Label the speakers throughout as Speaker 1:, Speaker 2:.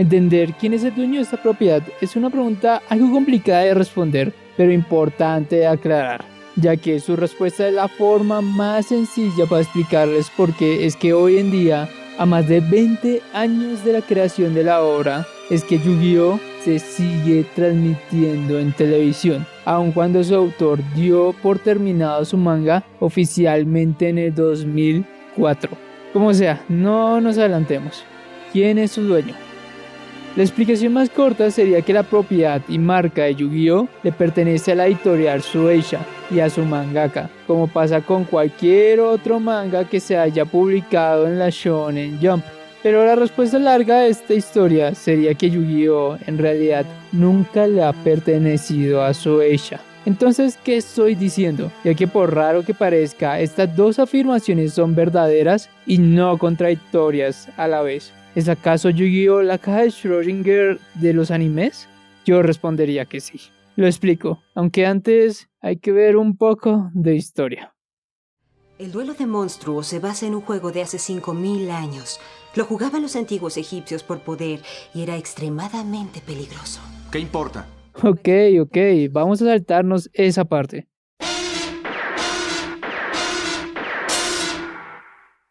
Speaker 1: Entender quién es el dueño de esta propiedad es una pregunta algo complicada de responder, pero importante de aclarar, ya que su respuesta es la forma más sencilla para explicarles por qué es que hoy en día, a más de 20 años de la creación de la obra, es que Yu-Gi-Oh! Se sigue transmitiendo en televisión, aun cuando su autor dio por terminado su manga oficialmente en el 2004. Como sea, no nos adelantemos. ¿Quién es su dueño? La explicación más corta sería que la propiedad y marca de Yu-Gi-Oh! Le pertenece a la editorial Shueisha y a su mangaka, como pasa con cualquier otro manga que se haya publicado en la Shonen Jump. Pero la respuesta larga de esta historia sería que Yu-Gi-Oh! En realidad nunca le ha pertenecido a Shueisha. Entonces, ¿qué estoy diciendo? Ya que por raro que parezca, estas dos afirmaciones son verdaderas y no contradictorias a la vez. ¿Es acaso Yu-Gi-Oh! La caja de Schrödinger de los animes? Yo respondería que sí. Lo explico, aunque antes hay que ver un poco de historia.
Speaker 2: El duelo de monstruos se basa en un juego de hace 5000 años. Lo jugaban los antiguos egipcios por poder y era extremadamente peligroso.
Speaker 3: ¿Qué importa?
Speaker 1: Ok, vamos a saltarnos esa parte.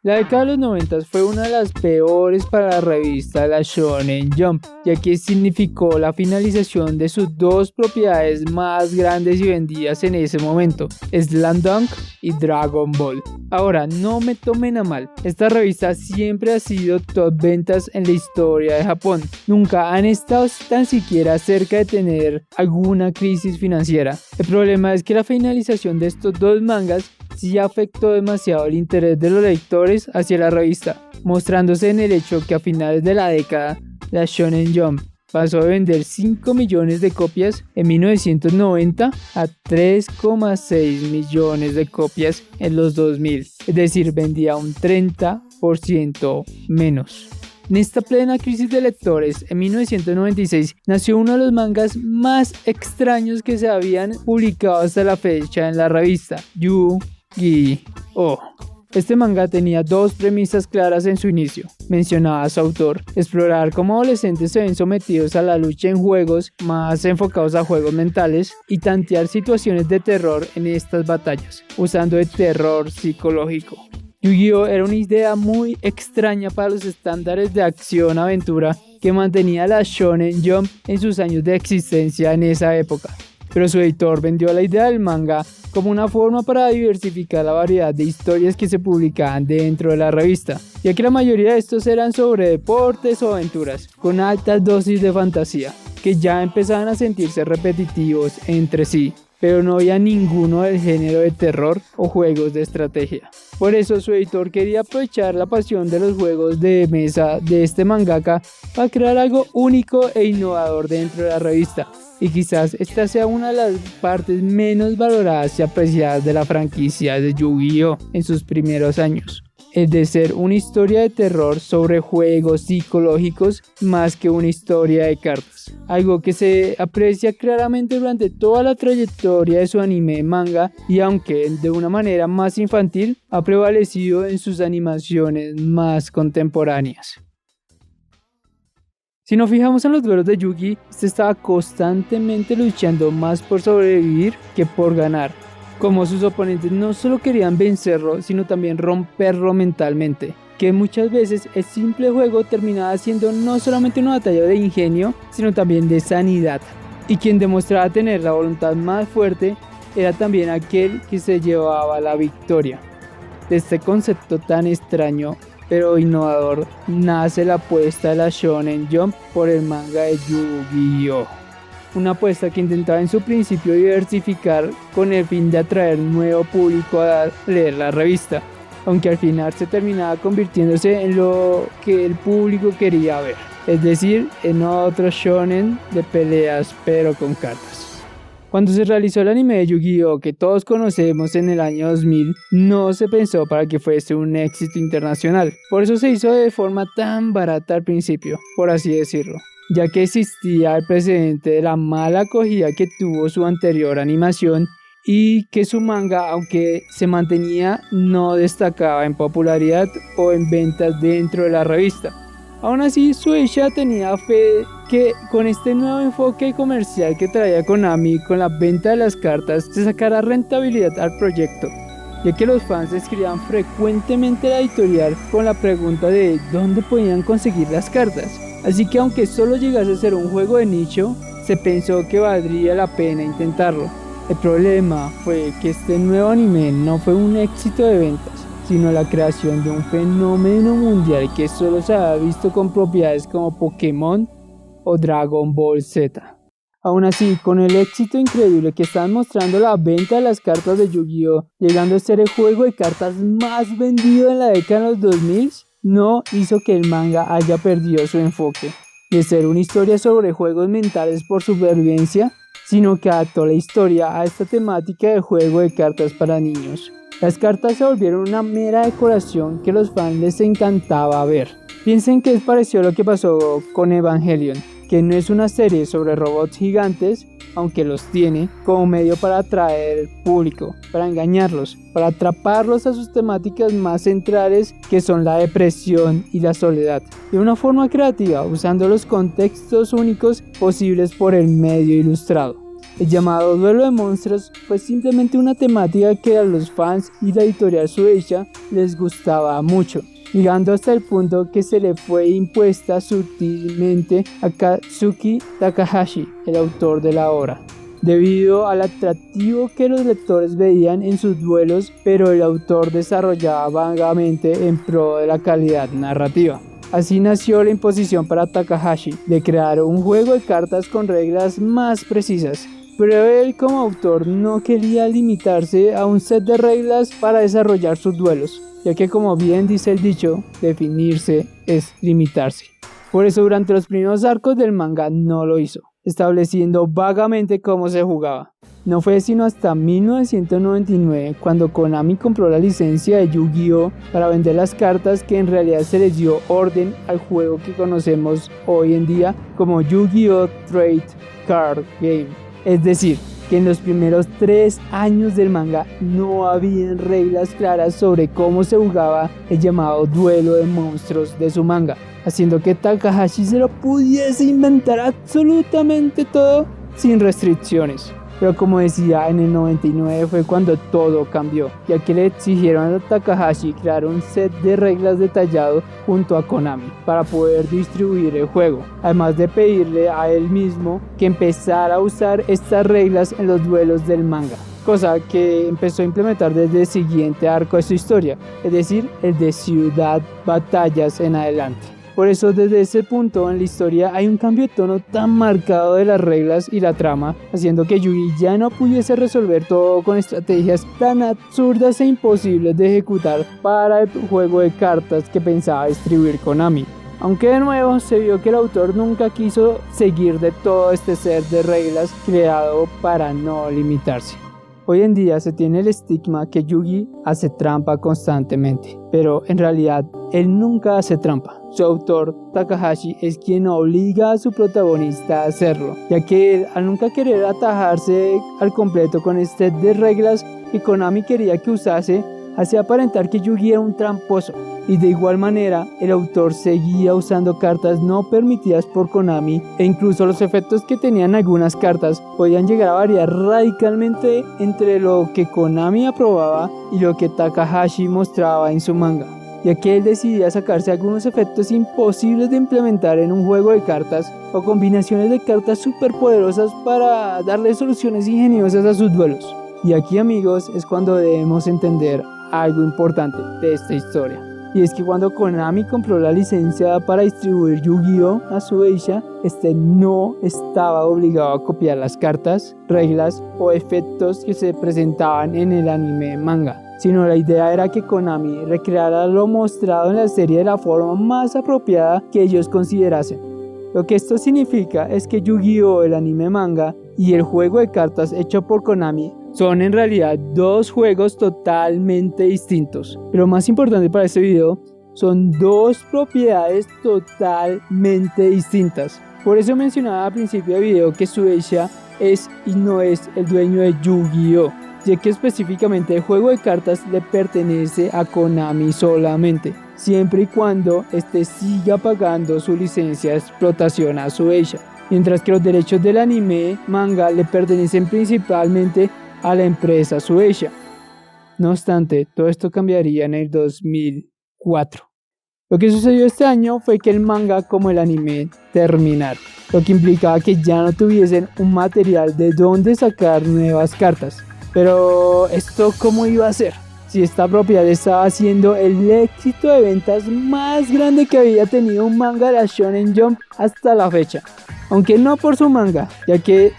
Speaker 1: La década de los 90 fue una de las peores para la revista La Shonen Jump, ya que significó la finalización de sus dos propiedades más grandes y vendidas en ese momento, Slam Dunk y Dragon Ball. Ahora, no me tomen a mal, esta revista siempre ha sido top ventas en la historia de Japón. Nunca han estado tan siquiera cerca de tener alguna crisis financiera. El problema es que la finalización de estos dos mangas sí afectó demasiado el interés de los lectores hacia la revista, mostrándose en el hecho que a finales de la década, la Shonen Jump pasó de vender 5 millones de copias en 1990 a 3,6 millones de copias en los 2000, es decir, vendía un 30% menos. En esta plena crisis de lectores, en 1996, nació uno de los mangas más extraños que se habían publicado hasta la fecha en la revista, Yu-Gi-Oh! Este manga tenía dos premisas claras en su inicio. Mencionaba a su autor: explorar cómo adolescentes se ven sometidos a la lucha en juegos más enfocados a juegos mentales y tantear situaciones de terror en estas batallas, usando el terror psicológico. Yu-Gi-Oh! Era una idea muy extraña para los estándares de acción-aventura que mantenía la Shonen Jump en sus años de existencia en esa época. Pero su editor vendió la idea del manga como una forma para diversificar la variedad de historias que se publicaban dentro de la revista, ya que la mayoría de estos eran sobre deportes o aventuras, con altas dosis de fantasía, que ya empezaban a sentirse repetitivos entre sí, pero no había ninguno del género de terror o juegos de estrategia. Por eso su editor quería aprovechar la pasión de los juegos de mesa de este mangaka para crear algo único e innovador dentro de la revista. Y quizás esta sea una de las partes menos valoradas y apreciadas de la franquicia de Yu-Gi-Oh! En sus primeros años. El de ser una historia de terror sobre juegos psicológicos más que una historia de cartas. Algo que se aprecia claramente durante toda la trayectoria de su anime manga, y aunque de una manera más infantil, ha prevalecido en sus animaciones más contemporáneas. Si nos fijamos en los duelos de Yugi, este estaba constantemente luchando más por sobrevivir que por ganar, como sus oponentes no solo querían vencerlo, sino también romperlo mentalmente, que muchas veces el simple juego terminaba siendo no solamente una batalla de ingenio, sino también de sanidad, y quien demostraba tener la voluntad más fuerte era también aquel que se llevaba la victoria. De este concepto tan extraño pero innovador nace la apuesta de la Shonen Jump por el manga de Yu-Gi-Oh! Una apuesta que intentaba en su principio diversificar con el fin de atraer nuevo público a leer la revista, aunque al final se terminaba convirtiéndose en lo que el público quería ver, es decir, en otro shonen de peleas pero con cartas. Cuando se realizó el anime de Yu-Gi-Oh! Que todos conocemos en el año 2000, no se pensó para que fuese un éxito internacional. Por eso se hizo de forma tan barata al principio, por así decirlo, ya que existía el precedente de la mala acogida que tuvo su anterior animación y que su manga, aunque se mantenía, no destacaba en popularidad o en ventas dentro de la revista. Aún así, Shueisha tenía fe que con este nuevo enfoque comercial que traía Konami con la venta de las cartas se sacara rentabilidad al proyecto, ya que los fans escribían frecuentemente a la editorial con la pregunta de dónde podían conseguir las cartas. Así que aunque solo llegase a ser un juego de nicho, se pensó que valdría la pena intentarlo. El problema fue que este nuevo anime no fue un éxito de ventas, sino la creación de un fenómeno mundial que solo se había visto con propiedades como Pokémon o Dragon Ball Z. Aún así, con el éxito increíble que estaban mostrando la venta de las cartas de Yu-Gi-Oh!, llegando a ser el juego de cartas más vendido en la década de los 2000, no hizo que el manga haya perdido su enfoque de ser una historia sobre juegos mentales por supervivencia, sino que adaptó la historia a esta temática de juego de cartas para niños. Las cartas se volvieron una mera decoración que a los fans les encantaba ver. Piensen que es parecido a lo que pasó con Evangelion, que no es una serie sobre robots gigantes, aunque los tiene, como medio para atraer público, para engañarlos, para atraparlos a sus temáticas más centrales, que son la depresión y la soledad, de una forma creativa, usando los contextos únicos posibles por el medio ilustrado. El llamado Duelo de Monstruos fue simplemente una temática que a los fans y la editorial Shueisha les gustaba mucho, llegando hasta el punto que se le fue impuesta sutilmente a Kazuki Takahashi, el autor de la obra, debido al atractivo que los lectores veían en sus duelos, pero el autor desarrollaba vagamente en pro de la calidad narrativa. Así nació la imposición para Takahashi de crear un juego de cartas con reglas más precisas, pero él como autor no quería limitarse a un set de reglas para desarrollar sus duelos, ya que como bien dice el dicho, definirse es limitarse. Por eso durante los primeros arcos del manga no lo hizo, estableciendo vagamente cómo se jugaba. No fue sino hasta 1999 cuando Konami compró la licencia de Yu-Gi-Oh! Para vender las cartas que en realidad se les dio orden al juego que conocemos hoy en día como Yu-Gi-Oh! Trade Card Game. Es decir, que en los primeros 3 años del manga no habían reglas claras sobre cómo se jugaba el llamado duelo de monstruos de su manga, haciendo que Takahashi se lo pudiese inventar absolutamente todo sin restricciones. Pero como decía, en el 99 fue cuando todo cambió, ya que le exigieron a Takahashi crear un set de reglas detallado junto a Konami para poder distribuir el juego, además de pedirle a él mismo que empezara a usar estas reglas en los duelos del manga, cosa que empezó a implementar desde el siguiente arco de su historia, es decir, el de Ciudad Batallas en adelante. Por eso desde ese punto en la historia hay un cambio de tono tan marcado de las reglas y la trama, haciendo que Yugi ya no pudiese resolver todo con estrategias tan absurdas e imposibles de ejecutar para el juego de cartas que pensaba distribuir Konami. Aunque de nuevo se vio que el autor nunca quiso seguir de todo este set de reglas creado para no limitarse. Hoy en día se tiene el estigma que Yugi hace trampa constantemente, pero en realidad él nunca hace trampa. Su autor, Takahashi, es quien obliga a su protagonista a hacerlo, ya que él, al nunca querer atajarse al completo con este set de reglas que Konami quería que usase, hacía aparentar que Yugi era un tramposo. Y de igual manera, el autor seguía usando cartas no permitidas por Konami, e incluso los efectos que tenían algunas cartas podían llegar a variar radicalmente entre lo que Konami aprobaba y lo que Takahashi mostraba en su manga, ya que él decidía sacarse algunos efectos imposibles de implementar en un juego de cartas o combinaciones de cartas superpoderosas para darle soluciones ingeniosas a sus duelos. Y aquí, amigos, es cuando debemos entender algo importante de esta historia. Y es que cuando Konami compró la licencia para distribuir Yu-Gi-Oh! A Shueisha, este no estaba obligado a copiar las cartas, reglas o efectos que se presentaban en el anime manga, sino la idea era que Konami recreara lo mostrado en la serie de la forma más apropiada que ellos considerasen. Lo que esto significa es que Yu-Gi-Oh! El anime manga y el juego de cartas hecho por Konami son en realidad dos juegos totalmente distintos. Pero lo más importante para este video son dos propiedades totalmente distintas. Por eso mencionaba al principio del video que Shueisha es y no es el dueño de Yu-Gi-Oh! ya que específicamente el juego de cartas le pertenece a Konami solamente, siempre y cuando este siga pagando su licencia de explotación a Shueisha, mientras que los derechos del anime manga le pertenecen principalmente a la empresa Shueisha. No obstante, todo esto cambiaría en el 2004. Lo que sucedió este año fue que el manga como el anime terminaron, lo que implicaba que ya no tuviesen un material de dónde sacar nuevas cartas. Pero ¿esto cómo iba a ser? Si esta propiedad estaba haciendo el éxito de ventas más grande que había tenido un manga de la Shonen Jump hasta la fecha. Aunque no por su manga, ya que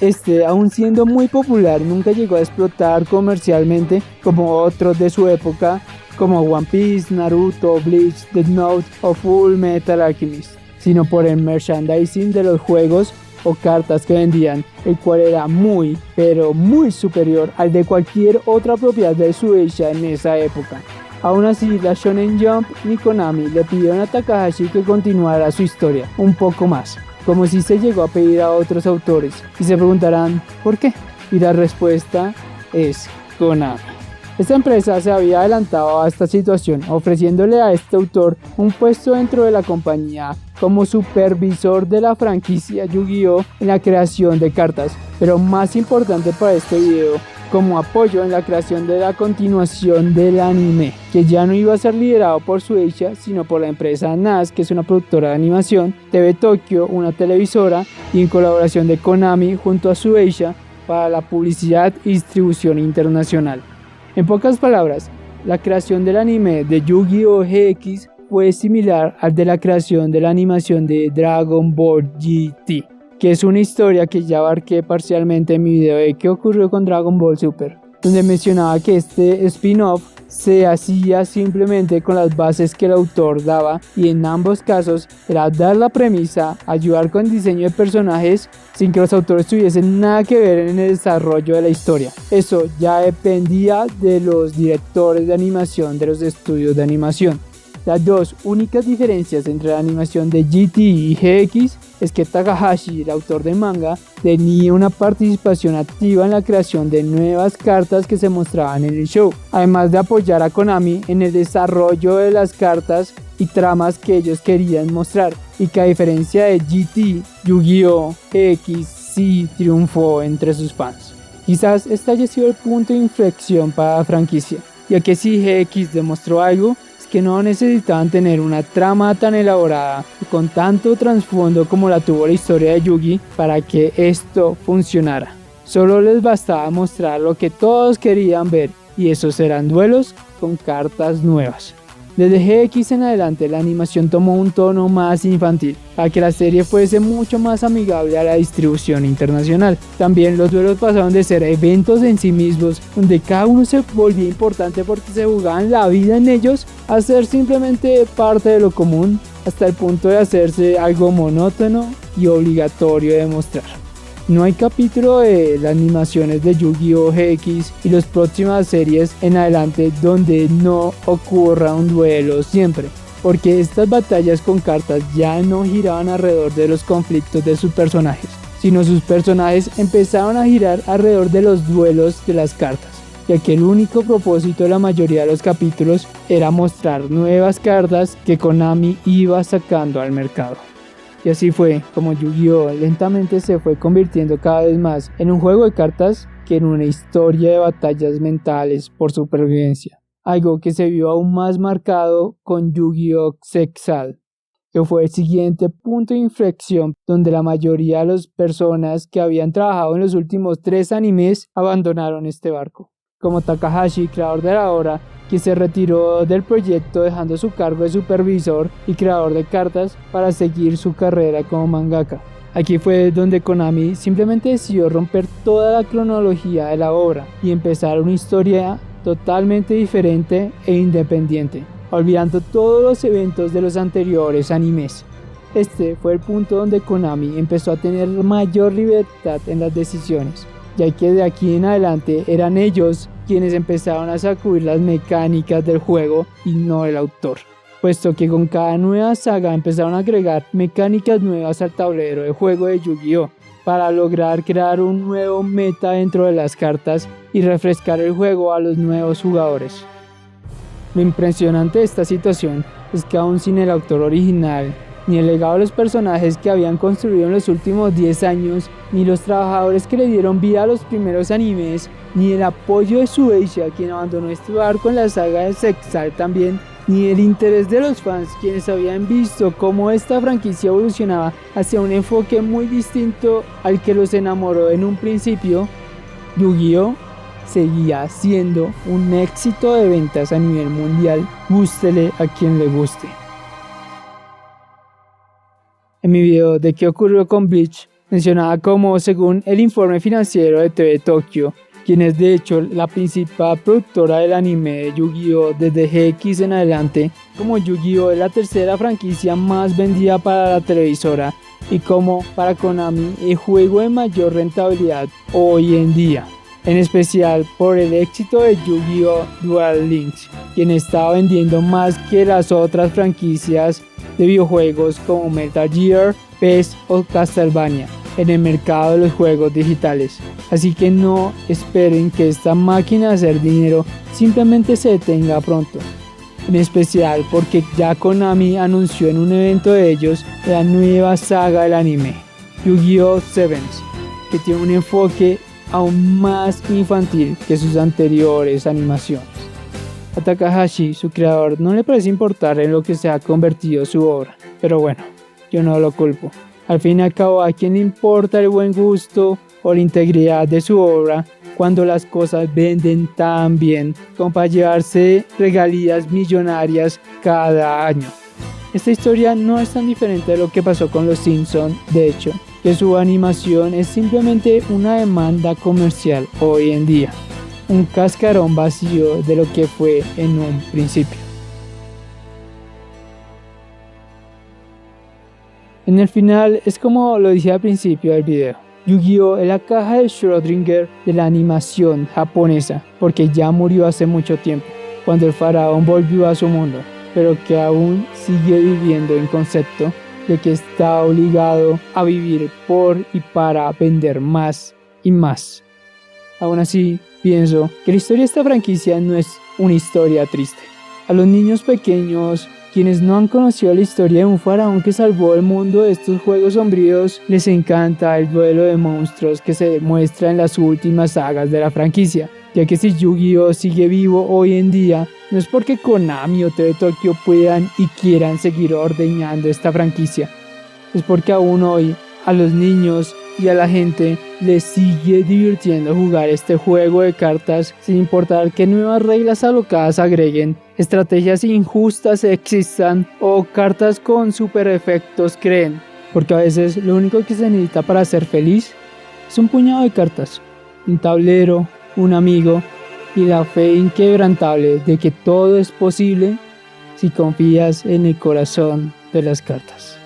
Speaker 1: aún siendo muy popular, nunca llegó a explotar comercialmente como otros de su época, como One Piece, Naruto, Bleach, Death Note o Full Metal Alchemist, sino por el merchandising de los juegos o cartas que vendían, el cual era muy, pero muy superior al de cualquier otra propiedad de Shueisha en esa época. Aún así, la Shonen Jump ni Konami le pidieron a Takahashi que continuara su historia un poco más, como si se llegó a pedir a otros autores, y se preguntarán ¿por qué? Y la respuesta es Konami. Esta empresa se había adelantado a esta situación, ofreciéndole a este autor un puesto dentro de la compañía como supervisor de la franquicia Yu-Gi-Oh! En la creación de cartas, pero más importante para este video, como apoyo en la creación de la continuación del anime, que ya no iba a ser liderado por Shueisha, sino por la empresa NAS, que es una productora de animación, TV Tokyo, una televisora, y en colaboración de Konami junto a Shueisha para la publicidad y distribución internacional. En pocas palabras, la creación del anime de Yu-Gi-Oh! GX fue similar al de la creación de la animación de Dragon Ball GT, que es una historia que ya abarqué parcialmente en mi video de qué ocurrió con Dragon Ball Super, donde mencionaba que este spin-off se hacía simplemente con las bases que el autor daba, y en ambos casos era dar la premisa, ayudar con el diseño de personajes sin que los autores tuviesen nada que ver en el desarrollo de la historia. Eso ya dependía de los directores de animación de los estudios de animación. Las dos únicas diferencias entre la animación de GT y GX es que Takahashi, el autor del manga, tenía una participación activa en la creación de nuevas cartas que se mostraban en el show, además de apoyar a Konami en el desarrollo de las cartas y tramas que ellos querían mostrar, y que a diferencia de GT, Yu-Gi-Oh! GX sí triunfó entre sus fans. Quizás este haya sido el punto de inflexión para la franquicia, ya que si GX demostró algo, que no necesitaban tener una trama tan elaborada y con tanto trasfondo como la tuvo la historia de Yugi para que esto funcionara. Solo les bastaba mostrar lo que todos querían ver, y esos eran duelos con cartas nuevas. Desde GX en adelante la animación tomó un tono más infantil, para que la serie fuese mucho más amigable a la distribución internacional. También los duelos pasaron de ser eventos en sí mismos, donde cada uno se volvía importante porque se jugaban la vida en ellos, a ser simplemente parte de lo común, hasta el punto de hacerse algo monótono y obligatorio de mostrar. No hay capítulo de las animaciones de Yu-Gi-Oh! GX y las próximas series en adelante donde no ocurra un duelo siempre, porque estas batallas con cartas ya no giraban alrededor de los conflictos de sus personajes, sino sus personajes empezaron a girar alrededor de los duelos de las cartas, ya que el único propósito de la mayoría de los capítulos era mostrar nuevas cartas que Konami iba sacando al mercado. Y así fue como Yu-Gi-Oh! Lentamente se fue convirtiendo cada vez más en un juego de cartas que en una historia de batallas mentales por supervivencia. Algo que se vio aún más marcado con Yu-Gi-Oh! Zexal, que fue el siguiente punto de inflexión donde la mayoría de las personas que habían trabajado en los últimos 3 animes abandonaron este barco. Como Takahashi, creador de la obra, quien se retiró del proyecto dejando su cargo de supervisor y creador de cartas para seguir su carrera como mangaka. Aquí fue donde Konami simplemente decidió romper toda la cronología de la obra y empezar una historia totalmente diferente e independiente, olvidando todos los eventos de los anteriores animes. Este fue el punto donde Konami empezó a tener mayor libertad en las decisiones, ya que de aquí en adelante eran ellos quienes empezaron a sacudir las mecánicas del juego y no el autor, puesto que con cada nueva saga empezaron a agregar mecánicas nuevas al tablero de juego de Yu-Gi-Oh! para lograr crear un nuevo meta dentro de las cartas y refrescar el juego a los nuevos jugadores. Lo impresionante de esta situación es que aún sin el autor original, ni el legado de los personajes que habían construido en los últimos 10 años, ni los trabajadores que le dieron vida a los primeros animes, ni el apoyo de Shueisha, quien abandonó este barco en la saga de Sexal también, ni el interés de los fans, quienes habían visto cómo esta franquicia evolucionaba hacia un enfoque muy distinto al que los enamoró en un principio, Yu-Gi-Oh! Seguía siendo un éxito de ventas a nivel mundial, gústele a quien le guste. En mi video de qué ocurrió con Bleach, mencionaba como según el informe financiero de TV Tokyo, quien es de hecho la principal productora del anime de Yu-Gi-Oh! Desde GX en adelante, como Yu-Gi-Oh! Es la tercera franquicia más vendida para la televisora y como para Konami el juego de mayor rentabilidad hoy en día. En especial por el éxito de Yu-Gi-Oh! Duel Links, quien está vendiendo más que las otras franquicias de videojuegos como Metal Gear, PES o Castlevania en el mercado de los juegos digitales. Así que no esperen que esta máquina de hacer dinero simplemente se detenga pronto. En especial porque ya Konami anunció en un evento de ellos la nueva saga del anime, Yu-Gi-Oh! Sevens, que tiene un enfoque aún más infantil que sus anteriores animaciones. A Takahashi, su creador, no le parece importar en lo que se ha convertido su obra, pero bueno, yo no lo culpo. Al fin y al cabo, ¿a quién le importa el buen gusto o la integridad de su obra cuando las cosas venden tan bien como para llevarse regalías millonarias cada año? Esta historia no es tan diferente de lo que pasó con Los Simpson, de hecho, que su animación es simplemente una demanda comercial hoy en día, un cascarón vacío de lo que fue en un principio. En el final es como lo dije al principio del video, Yu-Gi-Oh! Es la caja de Schrödinger de la animación japonesa, porque ya murió hace mucho tiempo, cuando el faraón volvió a su mundo, pero que aún sigue viviendo en concepto de que está obligado a vivir por y para vender más y más. Aún así, pienso que la historia de esta franquicia no es una historia triste. A los niños pequeños, quienes no han conocido la historia de un faraón que salvó el mundo de estos juegos sombríos, les encanta el duelo de monstruos que se muestra en las últimas sagas de la franquicia, ya que si Yu-Gi-Oh! Sigue vivo hoy en día, no es porque Konami o TV Tokyo puedan y quieran seguir ordeñando esta franquicia, es porque aún hoy a los niños y a la gente les sigue divirtiendo jugar este juego de cartas sin importar qué nuevas reglas alocadas agreguen, estrategias injustas existan o cartas con super efectos creen, porque a veces lo único que se necesita para ser feliz es un puñado de cartas, un tablero, un amigo y la fe inquebrantable de que todo es posible si confías en el corazón de las cartas.